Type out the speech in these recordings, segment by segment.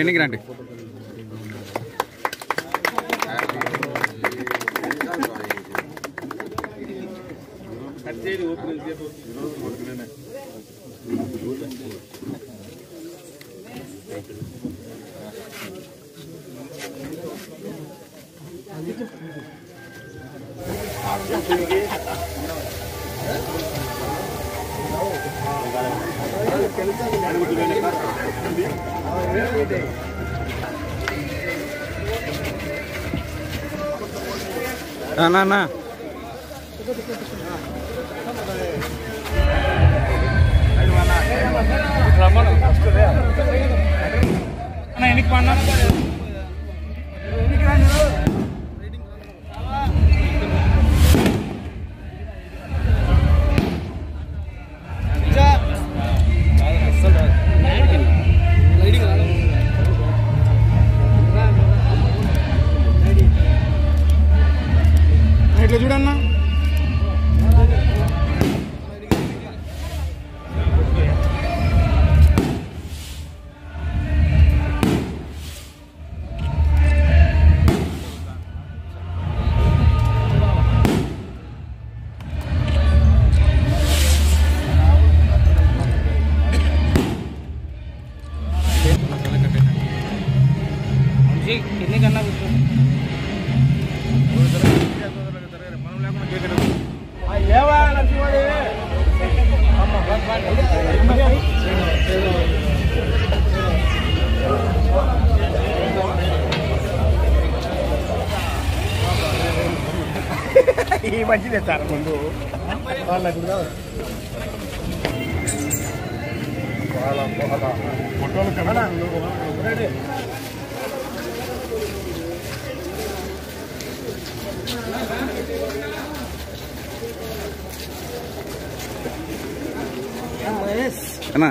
ఎన్ని గ్రాండ్ నా ఇట్లా చూడన్నా ఎన్ని కన్నా ఈ మంచిదే సార్ ముందు వాళ్ళకు అన్నా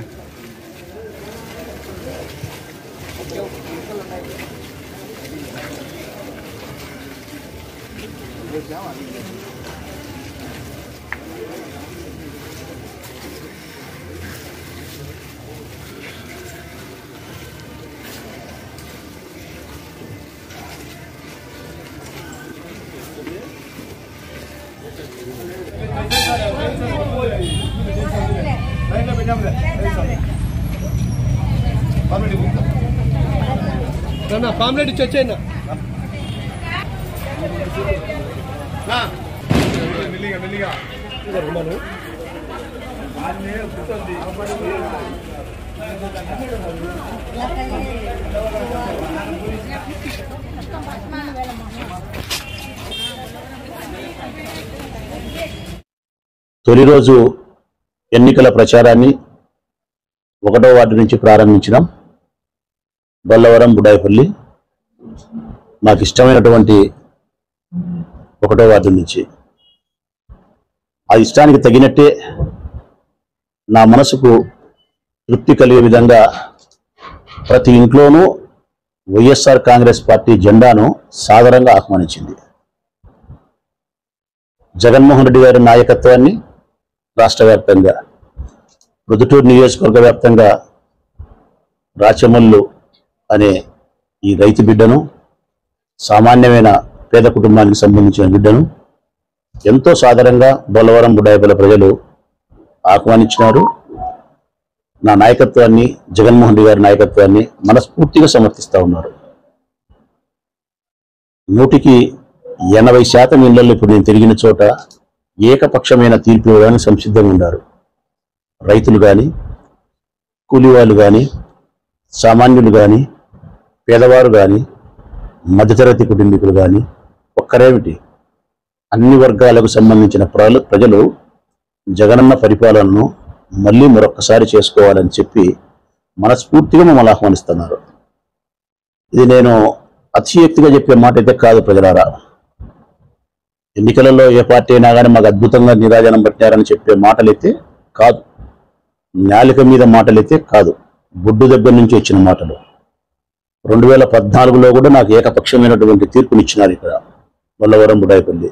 పాంప్లెట్ ఇచ్చి వచ్చేయండి మెల్లిగా మెల్లిగా తొలి రోజు ఎన్నికల ప్రచారాన్ని 1వ వార్డు నుంచి ప్రారంభించినాం. బొల్లవరం, బుడాయిపల్లి మాకు ఇష్టమైనటువంటి 1వ వార్డు నుంచి. ఆ ఇష్టానికి తగినట్టే నా మనసుకు తృప్తి కలిగే విధంగా ప్రతి ఇంట్లోనూ వైఎస్ఆర్ కాంగ్రెస్ పార్టీ జెండాను సాదరంగా ఆహ్వానించింది. జగన్మోహన్ రెడ్డి గారి నాయకత్వాన్ని రాష్ట్ర వ్యాప్తంగా, ప్రొద్దుటూరు నియోజకవర్గ వ్యాప్తంగా రాచమల్లు అనే ఈ రైతు బిడ్డను, సామాన్యమైన పేద కుటుంబానికి సంబంధించిన బిడ్డను ఎంతో సాదరంగా బొల్లవరం, బుడాయిపల్లి ప్రజలు ఆహ్వానించినారు. నా నాయకత్వాన్ని, జగన్మోహన్ రెడ్డి గారి నాయకత్వాన్ని మనస్ఫూర్తిగా సమర్థిస్తూ ఉన్నారు. 100% ఇళ్లలో ఇప్పుడు నేను తిరిగిన చోట ఏకపక్షమైన తీర్పు ఇవ్వడానికి సంసిద్ధంగా ఉన్నారు. రైతులు కానీ, కూలీ వాళ్ళు కానీ, సామాన్యులు కానీ, పేదవారు కానీ, మధ్యతరగతి కుటుంబీకులు కానీ, ఒక్కరేమిటి అన్ని వర్గాలకు సంబంధించిన ప్రజలు జగనన్న పరిపాలనను మళ్ళీ మరొక్కసారి చేసుకోవాలని చెప్పి మనస్ఫూర్తిగా మమ్మల్ని ఆహ్వానిస్తున్నారు. ఇది నేను అతిశయోక్తిగా చెప్పే మాట అయితే కాదు ప్రజలారా. ఎన్నికలలో ఏ పార్టీ అయినా కానీ మాకు అద్భుతంగా నిరాజనం పట్టారని చెప్పే మాటలైతే కాదు, నాలిక మీద మాటలైతే కాదు, బొడ్డు దగ్గర నుంచి వచ్చిన మాటలు. 2014లో కూడా నాకు ఏకపక్షమైనటువంటి తీర్పునిచ్చినారు ఇక్కడ బొల్లవరం, బుడాయిపల్లి.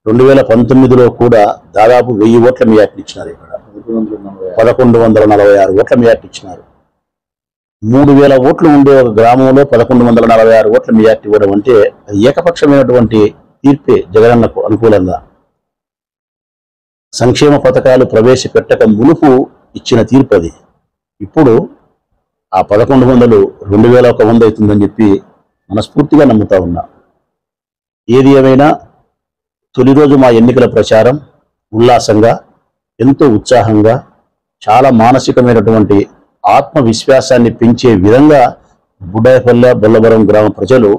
2019లో కూడా దాదాపు 1000 ఓట్ల మెజార్టీ ఇచ్చినారు. ఇక్కడ 1146 ఓట్ల మెజార్టీ ఇచ్చినారు. 3000 ఓట్లు ఉండే ఒక గ్రామంలో 1146 ఓట్ల మెజార్టీ ఇవ్వడం అంటే ఏకపక్షమైనటువంటి తీర్పే జగనన్నకు అనుకూలంగా. సంక్షేమ పథకాలు ప్రవేశపెట్టక మునుపు ఇచ్చిన తీర్పు అది. ఇప్పుడు ఆ 1100 2100 అవుతుందని చెప్పి మనస్ఫూర్తిగా నమ్ముతా ఉన్నా. ఏది ఏమైనా తొలి రోజు మా ఎన్నికల ప్రచారం ఉల్లాసంగా, ఎంతో ఉత్సాహంగా, చాలా మానసికమైనటువంటి ఆత్మవిశ్వాసాన్ని పెంచే విధంగా బుడాయిపల్లె, బొల్లవరం గ్రామ ప్రజలు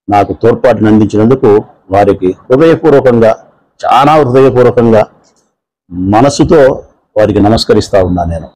నాకు తోడ్పాటును అందించినందుకు వారికి హృదయపూర్వకంగా, చాలా హృదయపూర్వకంగా మనసుతో వారికి నమస్కరిస్తా ఉన్నా నేను.